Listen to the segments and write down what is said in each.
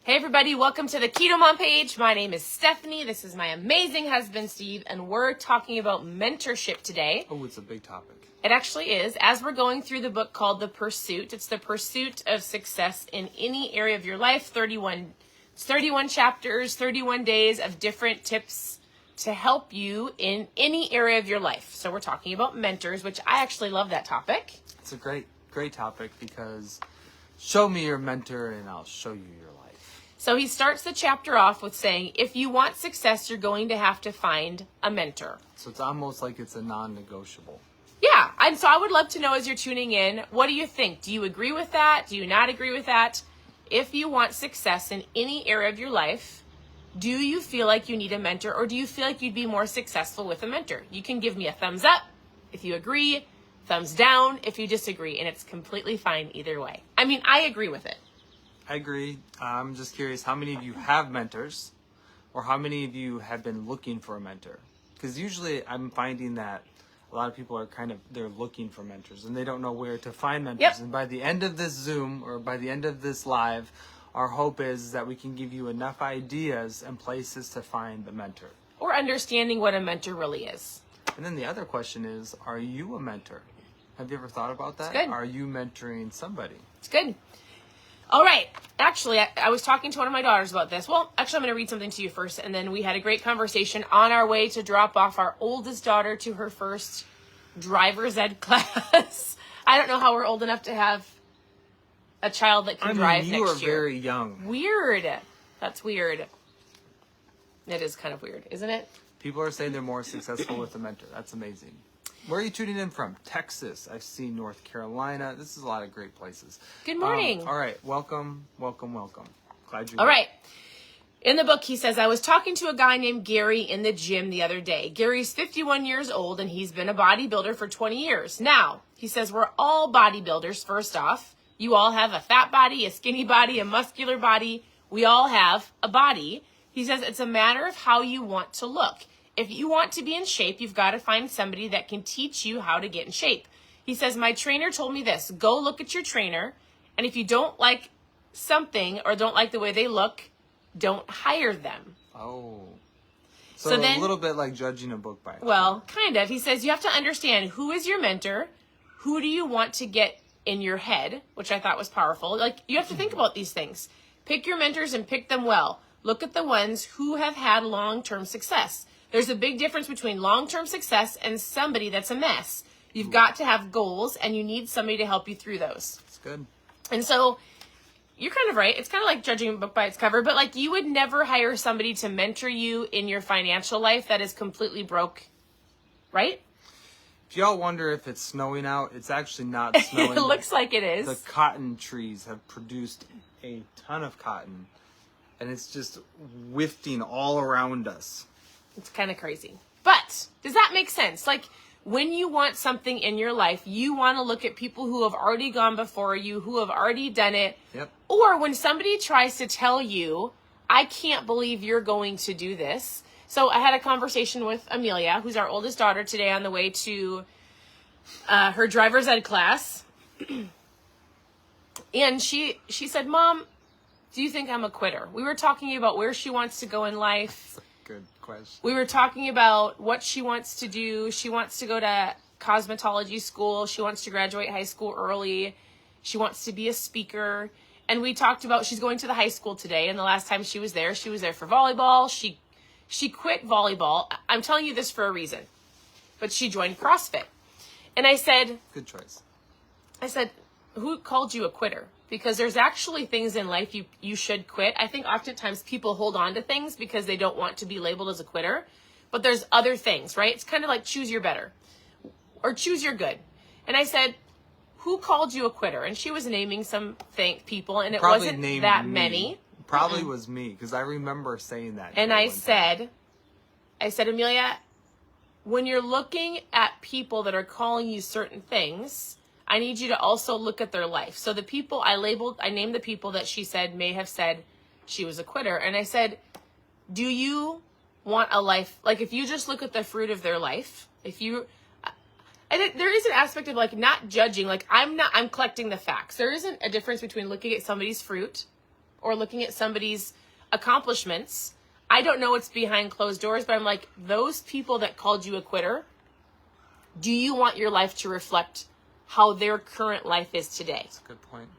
Hey everybody, welcome to the KetoMom page. My name is Stephanie. This is my amazing husband, Steve, and we're talking about mentorship today. Oh, it's a big topic. It actually is. As we're going through the book called The Pursuit, it's the pursuit of success in any area of your life. 31 chapters, 31 days of different tips to help you in any area of your life. So we're talking about mentors, which I actually love that topic. It's a great topic because show me your mentor and I'll show you your life. So he starts the chapter off with saying, if you want success, you're going to have to find a mentor. So it's almost like it's a non-negotiable. Yeah, and so I would love to know as you're tuning in, what do you think? Do you agree with that? Do you not agree with that? If you want success in any area of your life, do you feel like you need a mentor, or do you feel like you'd be more successful with a mentor? You can give me a thumbs up if you agree, thumbs down if you disagree, and it's completely fine either way. I mean, I agree with it. I agree. I'm just curious, how many of you have mentors, or how many of you have been looking for a mentor? Because usually I'm finding that a lot of people are they're looking for mentors and they don't know where to find mentors. Yep. And by the end of this Zoom or by the end of this live, our hope is that we can give you enough ideas and places to find the mentor. Or understanding what a mentor really is. And then the other question is, are you a mentor? Have you ever thought about that? It's good. Are you mentoring somebody? It's good. All right. Actually, I was talking to one of my daughters about this. Well, actually, I'm going to read something to you first. And then we had a great conversation on our way to drop off our oldest daughter to her first driver's ed class. I don't know how we're old enough to have a child that can drive next year. You are very young. Weird. That's weird. It is kind of weird, isn't it? People are saying they're more successful with a mentor. That's amazing. Where are you tuning in from? Texas. I've seen North Carolina. This is a lot of great places. Good morning. All right. Welcome. Glad you're All here. right. In the book, he says, I was talking to a guy named Gary in the gym the other day. Gary's 51 years old, and he's been a bodybuilder for 20 years. Now, he says, we're all bodybuilders, first off. You all have a fat body, a skinny body, a muscular body. We all have a body. He says, it's a matter of how you want to look. If you want to be in shape, you've got to find somebody that can teach you how to get in shape. He says, my trainer told me this. Go look at your trainer, and if you don't like something or don't like the way they look, don't hire them. Oh. So then, a little bit like judging a book by its well, kind of. He says you have to understand who is your mentor, who do you want to get in your head, which I thought was powerful. Like, you have to think about these things. Pick your mentors and pick them well. Look at the ones who have had long-term success. There's a big difference between long-term success and somebody that's a mess. You've got to have goals, and you need somebody to help you through those. That's good. And so you're kind of right. It's kind of like judging a book by its cover, but like you would never hire somebody to mentor you in your financial life that is completely broke, right? If y'all wonder if it's snowing out, it's actually not snowing. It looks like it is. The cotton trees have produced a ton of cotton, and it's just wafting all around us. It's kind of crazy. But does that make sense? Like, when you want something in your life, you want to look at people who have already gone before you, who have already done it. Yep. Or when somebody tries to tell you, I can't believe you're going to do this. So I had a conversation with Amelia, who's our oldest daughter, today on the way to her driver's ed class. And she said, Mom, do you think I'm a quitter? We were talking about where she wants to go in life. Good question. We were talking about what she wants to do. She wants to go to cosmetology school. She wants to graduate high school early. She wants to be a speaker. And we talked about she's going to the high school today. And the last time she was there for volleyball. She quit volleyball. I'm telling you this for a reason. But she joined CrossFit. And I said... Good choice. I said, who called you a quitter? Because there's actually things in life you should quit. I think oftentimes people hold on to things because they don't want to be labeled as a quitter. But there's other things, right? It's kind of like choose your better or choose your good. And I said, who called you a quitter? And she was naming some people, and it Probably wasn't that me. many. Probably was me, because I remember saying that. And I said, Amelia, when you're looking at people that are calling you certain things, I need you to also look at their life. So the people I named the people that she said may have said she was a quitter. And I said, do you want a life? Like, if you just look at the fruit of their life, there is an aspect of like not judging. Like, I'm collecting the facts. There isn't a difference between looking at somebody's fruit or looking at somebody's accomplishments. I don't know what's behind closed doors, but I'm like, those people that called you a quitter, do you want your life to reflect how their current life is today? That's a good point.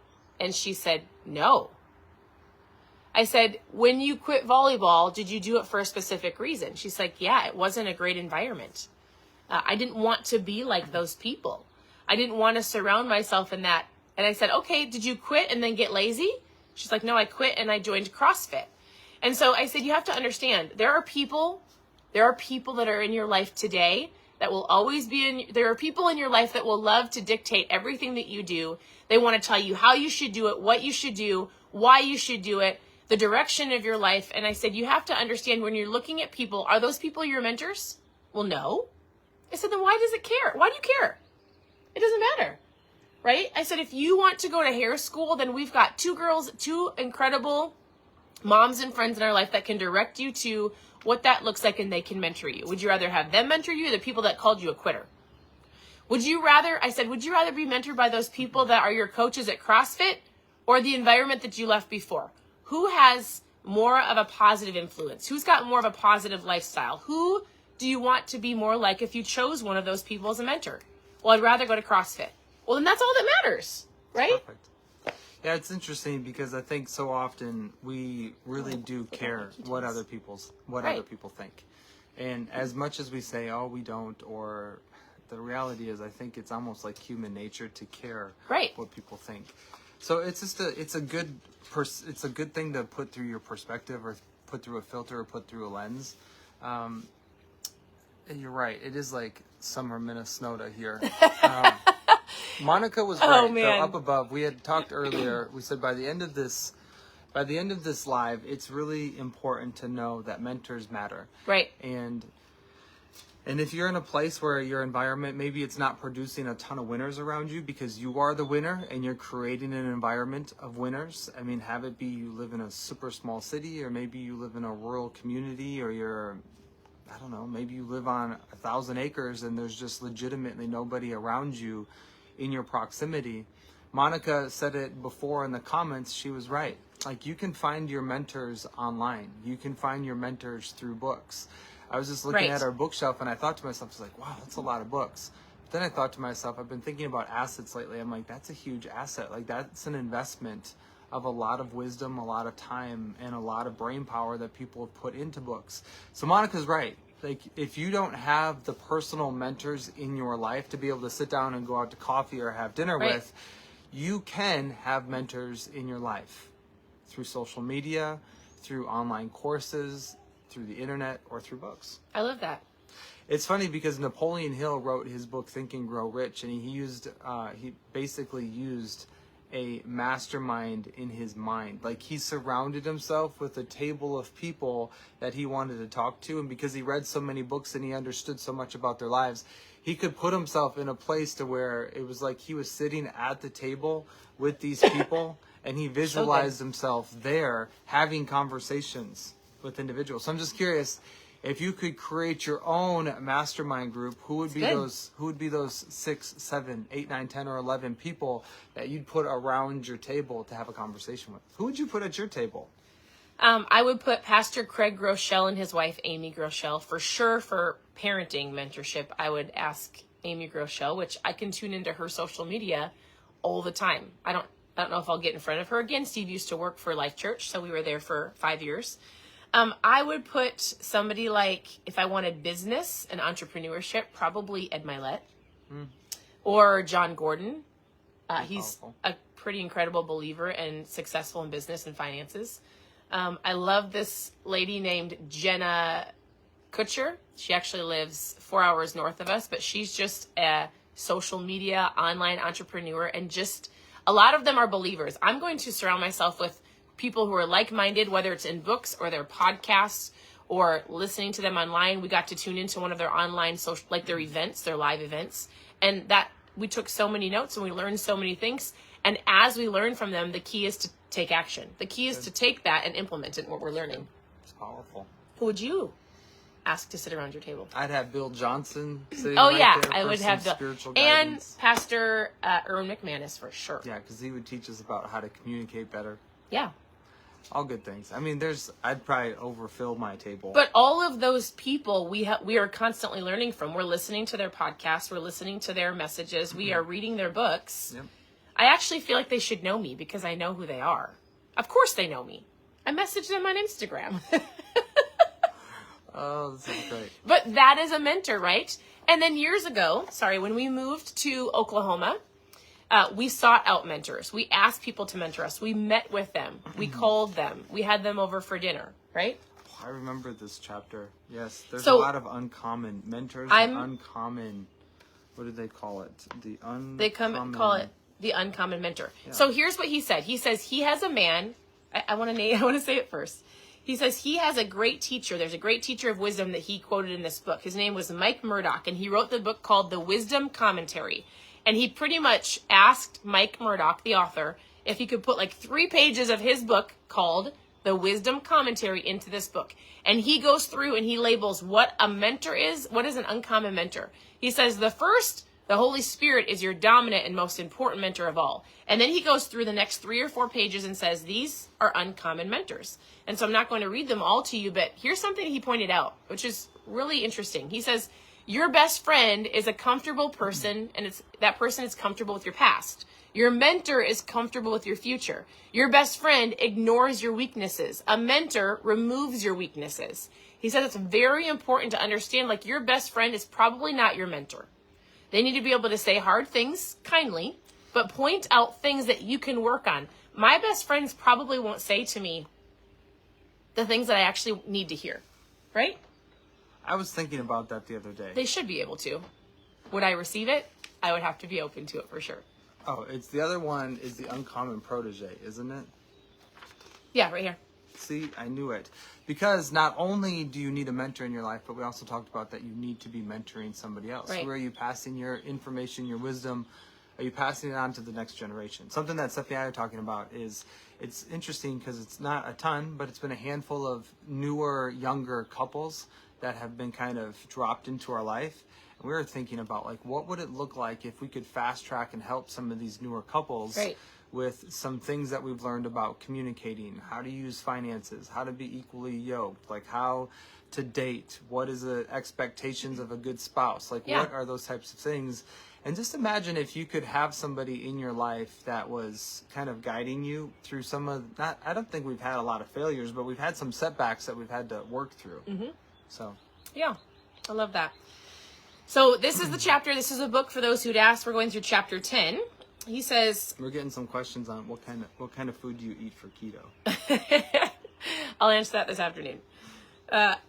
And she said, no. I said, when you quit volleyball, did you do it for a specific reason? She's like, yeah, it wasn't a great environment. I didn't want to be like those people. I didn't want to surround myself in that. And I said, okay, did you quit and then get lazy? She's like, no, I quit and I joined CrossFit. And so I said, you have to understand, there are people that are in your life today that will always be there are people in your life that will love to dictate everything that you do. They want to tell you how you should do it, what you should do, why you should do it, the direction of your life. And I said, you have to understand when you're looking at people, are those people your mentors? Well, no. I said, then why does it care? Why do you care? It doesn't matter, right? I said, if you want to go to hair school, then we've got two incredible moms and friends in our life that can direct you to what that looks like, and they can mentor you. Would you rather have them mentor you or the people that called you a quitter? Would you rather be mentored by those people that are your coaches at CrossFit or the environment that you left before? Who has more of a positive influence? Who's got more of a positive lifestyle? Who do you want to be more like if you chose one of those people as a mentor? Well, I'd rather go to CrossFit. Well, then that's all that matters, right? Perfect. Yeah, it's interesting because I think so often we really do care what other people think. And as much as we say, oh, we don't, or the reality is I think it's almost like human nature to care what people think. So it's just it's a good thing to put through your perspective or put through a filter or put through a lens. And you're right. It is like summer Minnesota here. Monica was right. Oh, man. Up above, we had talked earlier. We said by the end of this live, it's really important to know that mentors matter. Right. And if you're in a place where your environment, maybe it's not producing a ton of winners around you because you are the winner and you're creating an environment of winners. I mean, have it be you live in a super small city, or maybe you live in a rural community, or I don't know, maybe you live on 1,000 acres and there's just legitimately nobody around you in your proximity. Monica said it before in the comments. She was right. Like, you can find your mentors online. You can find your mentors through books. I was just looking at our bookshelf and I thought to myself, I was like, wow, that's a lot of books. But then I thought to myself, I've been thinking about assets lately. I'm like, that's a huge asset. Like, that's an investment of a lot of wisdom, a lot of time, and a lot of brain power that people have put into books. So Monica's right. Like, if you don't have the personal mentors in your life to be able to sit down and go out to coffee or have dinner with, you can have mentors in your life through social media, through online courses, through the internet, or through books. I love that. It's funny because Napoleon Hill wrote his book Think and Grow Rich, and he basically used a mastermind in his mind. Like, he surrounded himself with a table of people that he wanted to talk to, and because he read so many books and he understood so much about their lives, he could put himself in a place to where it was like he was sitting at the table with these people and he visualized himself there having conversations with individuals. So I'm just curious, if you could create your own mastermind group, who would be those 6, 7, 8, 9, 10, or 11 people that you'd put around your table to have a conversation with? Who would you put at your table? I would put Pastor Craig Groeschel and his wife Amy Groeschel for sure. For parenting mentorship, I would ask Amy Groeschel, which I can tune into her social media all the time. I don't know if I'll get in front of her again. Steve used to work for Life Church, so we were there for 5 years. I would put somebody like, if I wanted business and entrepreneurship, probably Ed Milet or John Gordon. He's a pretty incredible believer and successful in business and finances. I love this lady named Jenna Kutcher. She actually lives 4 hours north of us, but she's just a social media online entrepreneur, and just a lot of them are believers. I'm going to surround myself with people who are like-minded, whether it's in books or their podcasts or listening to them online. We got to tune into one of their online social, like their events, their live events. And that we took so many notes and we learned so many things. And as we learn from them, the key is to take action. The key is to take that and implement it in what we're learning. It's powerful. Who would you ask to sit around your table? I'd have Bill Johnson sitting Oh, right yeah, there I would have Bill. spiritual And guidance. Pastor Erwin McManus for sure. Yeah, because he would teach us about how to communicate better. Yeah. All good things. I mean, I'd probably overfill my table. But all of those people we are constantly learning from. We're listening to their podcasts. We're listening to their messages. We are reading their books. Yep. I actually feel like they should know me because I know who they are. Of course they know me. I message them on Instagram. Oh, this is great. But that is a mentor, right? And then years ago, when we moved to Oklahoma, we sought out mentors. We asked people to mentor us. We met with them. We called them. We had them over for dinner, right? I remember this chapter. Yes, there's So, a lot of uncommon mentors. Uncommon, what do they call it? They call it the uncommon mentor. Yeah. So here's what he said. He says he has a man. I want to say it first. He says he has a great teacher. There's a great teacher of wisdom that he quoted in this book. His name was Mike Murdock, and he wrote the book called The Wisdom Commentary. And he pretty much asked Mike Murdock, the author, if he could put like 3 pages of his book called The Wisdom Commentary into this book. And he goes through and he labels what a mentor is. What is an uncommon mentor? He says the Holy Spirit is your dominant and most important mentor of all. And then he goes through the next 3 or 4 pages and says, these are uncommon mentors. And so I'm not going to read them all to you, but here's something he pointed out, which is really interesting. He says, your best friend is a comfortable person, and that person is comfortable with your past. Your mentor is comfortable with your future. Your best friend ignores your weaknesses. A mentor removes your weaknesses. He says it's very important to understand, like, your best friend is probably not your mentor. They need to be able to say hard things kindly, but point out things that you can work on. My best friends probably won't say to me the things that I actually need to hear, right? I was thinking about that the other day. They should be able to. Would I receive it? I would have to be open to it for sure. Oh, it's the other one is the uncommon protege, isn't it? Yeah, right here. See, I knew it. Because not only do you need a mentor in your life, but we also talked about that you need to be mentoring somebody else. Right. Who are you passing your information, your wisdom? Are you passing it on to the next generation? Something that Stephanie and I are talking about is, it's interesting because it's not a ton, but it's been a handful of newer, younger couples that have been kind of dropped into our life. And we were thinking about, like, what would it look like if we could fast track and help some of these newer couples with some things that we've learned about communicating, how to use finances, how to be equally yoked, like how to date, what is the expectations of a good spouse, like what are those types of things. And just imagine if you could have somebody in your life that was kind of guiding you through some of, I don't think we've had a lot of failures, but we've had some setbacks that we've had to work through. Mm-hmm. So. Yeah, I love that. So this is the chapter. This is a book for those who'd asked. We're going through chapter 10. He says, we're getting some questions on what kind of food do you eat for keto? I'll answer that this afternoon.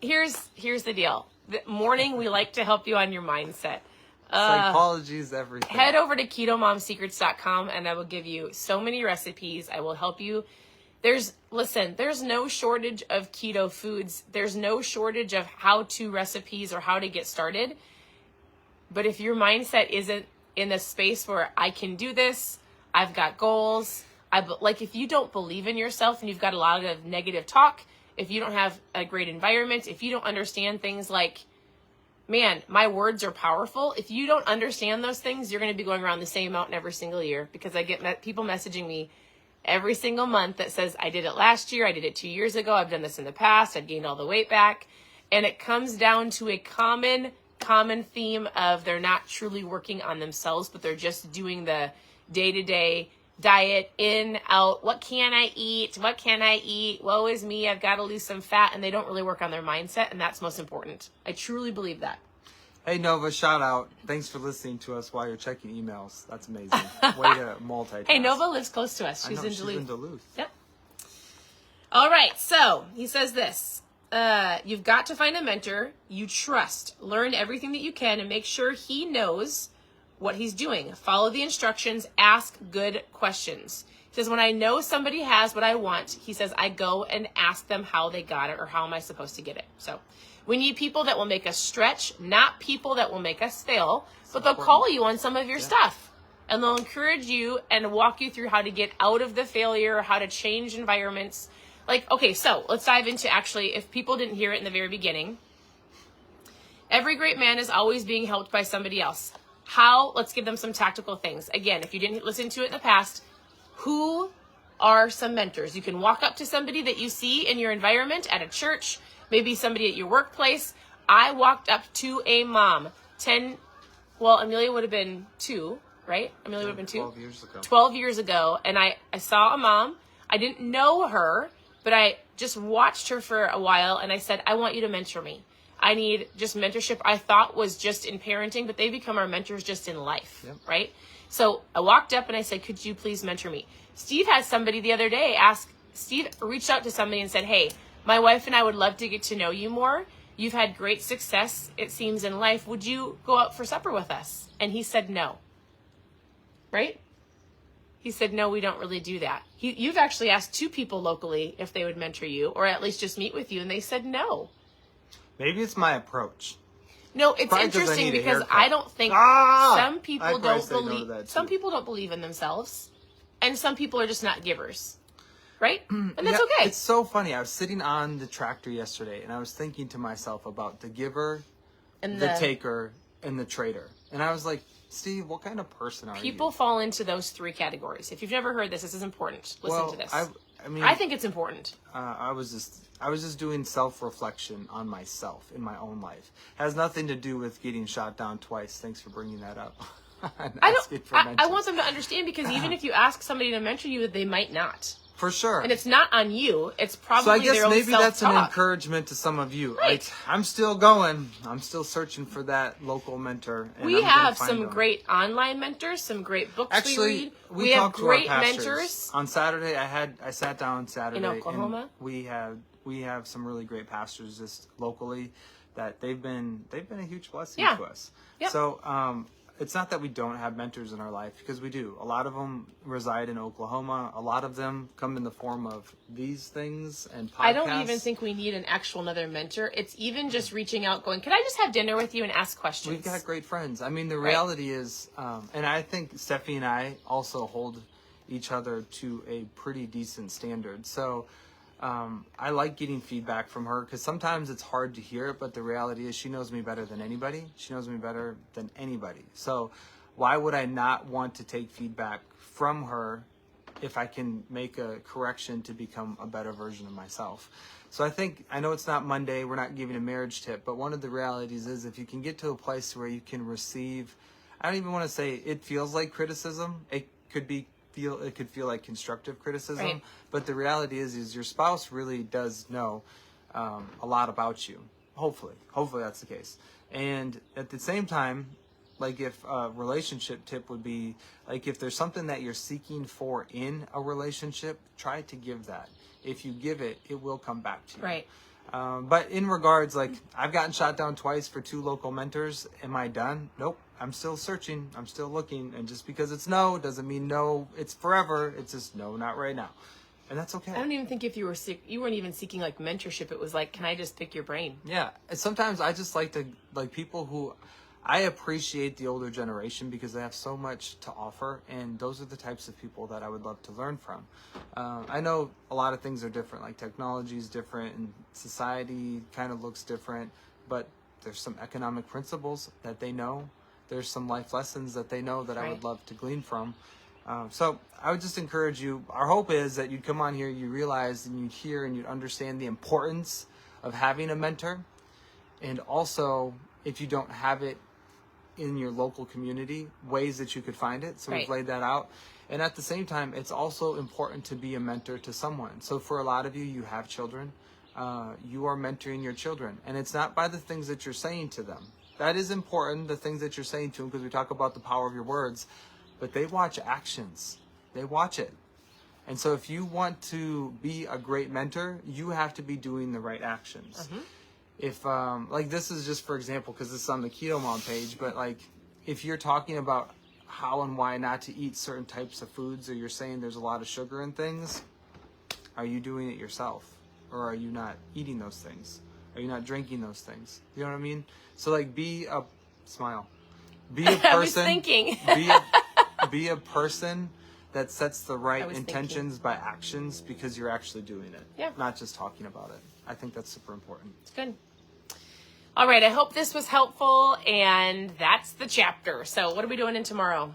Here's the deal. The morning, we like to help you on your mindset. Psychology is everything. Head over to KetoMomSecrets.com and I will give you so many recipes. I will help you. There's no shortage of keto foods. There's no shortage of how-to recipes or how to get started. But if your mindset isn't in the space where I can do this, I've got goals, if you don't believe in yourself and you've got a lot of negative talk, if you don't have a great environment, if you don't understand things like, man, my words are powerful. If you don't understand those things, you're going to be going around the same mountain every single year, because I get people messaging me every single month that says, I did it last year, I did it 2 years ago, I've done this in the past, I've gained all the weight back. And it comes down to a common theme of they're not truly working on themselves, but they're just doing the day-to-day diet, in, out, what can I eat, woe is me, I've got to lose some fat, and they don't really work on their mindset, and that's most important. I truly believe that. Hey, Nova, shout out. Thanks for listening to us while you're checking emails. That's amazing. Way to multitask. Hey, Nova lives close to us. She's in Duluth. Yep. All right, so he says this. You've got to find a mentor you trust. Learn everything that you can and make sure he knows what he's doing. Follow the instructions. Ask good questions. He says, when I know somebody has what I want, he says, I go and ask them how they got it or how am I supposed to get it. So we need people that will make us stretch, not people that will make us fail, but they'll call you on some of your stuff. And they'll encourage you and walk you through how to get out of the failure, how to change environments. Like, okay, so let's dive into, actually, if people didn't hear it in the very beginning, every great man is always being helped by somebody else. How? Let's give them some tactical things. Again, if you didn't listen to it in the past, who are some mentors. You can walk up to somebody that you see in your environment at a church, maybe somebody at your workplace. I walked up to a mom, Amelia would have been 2, right? Amelia would have been 2? 12 years ago. 12 years ago. And I saw a mom. I didn't know her, but I just watched her for a while. And I said, I want you to mentor me. I need just mentorship. I thought was just in parenting, but they become our mentors just in life, right? So I walked up and I said, could you please mentor me? Steve had somebody the other day Steve reached out to somebody and said, hey, my wife and I would love to get to know you more. You've had great success, it seems, in life. Would you go out for supper with us? And he said no. Right? He said, no, we don't really do that. You've actually asked 2 people locally if they would mentor you or at least just meet with you, and they said no. Maybe it's my approach. No, it's Probably interesting because because I don't think some people don't believe in themselves, and some people are just not givers. Right? And that's okay. It's so funny. I was sitting on the tractor yesterday and I was thinking to myself about the giver, and the taker, and the trader. And I was like, Steve, what kind of person are you? People fall into those 3 categories. If you've never heard this is important. Listen to this. I think it's important. I was just doing self-reflection on myself in my own life. It has nothing to do with getting shot down twice. Thanks for bringing that up. I want them to understand, because even if you ask somebody to mentor you, they might not. For sure. And it's not on you. It's probably so I guess their own maybe that's an self-talk. encouragement to some of you. Right. Like, I'm still going. I'm still searching for that local mentor. And We I'm have find some them. great online mentors, some great books Actually, we read. we have talked to great our pastors. mentors. On Saturday, I sat down Saturday. In Oklahoma? And we have some really great pastors just locally that they've been a huge blessing to us. Yep. So, it's not that we don't have mentors in our life, because we do. A lot of them reside in Oklahoma. A lot of them come in the form of these things and podcasts. I don't even think we need an actual another mentor. It's even just reaching out, going, can I just have dinner with you and ask questions? We've got great friends. I mean, the reality is, and I think Steffi and I also hold each other to a pretty decent standard. So I like getting feedback from her, because sometimes it's hard to hear it, but the reality is she knows me better than anybody. She knows me better than anybody. So why would I not want to take feedback from her if I can make a correction to become a better version of myself? So I know it's not Monday, we're not giving a marriage tip, but one of the realities is if you can get to a place where you can receive, I don't even want to say it feels like criticism. It could feel like constructive criticism, right. But the reality is your spouse really does know a lot about you. Hopefully that's the case. And at the same time, like, if a relationship tip would be, like, if there's something that you're seeking for in a relationship, try to give that. If you give it, it will come back to you. Right. But in regards, like, I've gotten shot down twice for 2 local mentors. Am I done? Nope. I'm still searching. I'm still looking. And just because it's no doesn't mean no, it's forever. It's just no, not right now. And that's okay. I don't even think if you weren't even seeking like mentorship. It was like, can I just pick your brain? Yeah. And sometimes I just like to, like, people who, I appreciate the older generation because they have so much to offer. And those are the types of people that I would love to learn from. I know a lot of things are different, like technology is different and society kind of looks different, but there's some economic principles that they know. There's some life lessons that they know that I would love to glean from. So I would just encourage you. Our hope is that you'd come on here, you realize and you'd hear and you'd understand the importance of having a mentor. And also, if you don't have it in your local community, ways that you could find it. So we've laid that out. And at the same time, it's also important to be a mentor to someone. So for a lot of you, you have children. You are mentoring your children. And it's not by the things that you're saying to them. That is important, the things that you're saying to them, because we talk about the power of your words. But they watch actions. They watch it. And so if you want to be a great mentor, you have to be doing the right actions. Mm-hmm. If, like, this is just for example, because this is on the KetoMom page, but like, if you're talking about how and why not to eat certain types of foods, or you're saying there's a lot of sugar in things, are you doing it yourself? Or are you not eating those things? Are you not drinking those things? You know what I mean? So like, be a person. I was thinking. be a person that sets the right intentions by actions, because you're actually doing it. Yeah. Not just talking about it. I think that's super important. It's good. All right. I hope this was helpful, and that's the chapter. So what are we doing in tomorrow?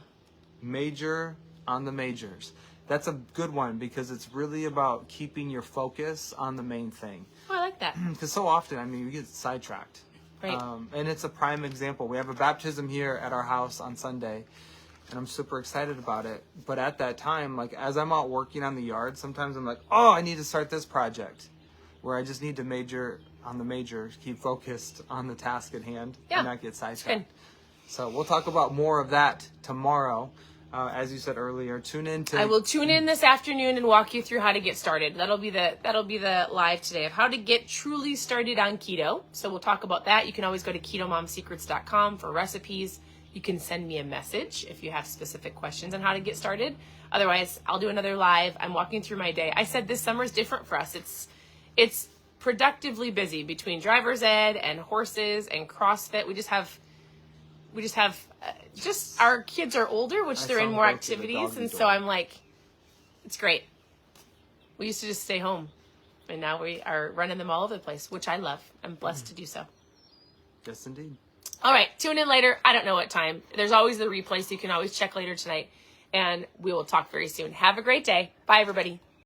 Major on the majors. That's a good one because it's really about keeping your focus on the main thing. Oh, I like that. Because so often, I mean, we get sidetracked. Right. And it's a prime example. We have a baptism here at our house on Sunday, and I'm super excited about it. But at that time, like as I'm out working on the yard, sometimes I'm like, oh, I need to start this project, where I just need to major on the major, keep focused on the task at hand, and not get sidetracked. So we'll talk about more of that tomorrow. As you said earlier, tune in to. I will tune in this afternoon and walk you through how to get started. That'll be the live today of how to get truly started on keto. So we'll talk about that. You can always go to ketomomsecrets.com for recipes. You can send me a message if you have specific questions on how to get started. Otherwise, I'll do another live. I'm walking through my day. I said this summer is different for us. It's productively busy between driver's ed and horses and CrossFit. We just have our kids are older, which they're in more activities. And so I'm like, it's great. We used to just stay home and now we are running them all over the place, which I love. I'm blessed to do so. Yes, indeed. All right. Tune in later. I don't know what time. There's always the replay, so you can always check later tonight, and we will talk very soon. Have a great day. Bye, everybody.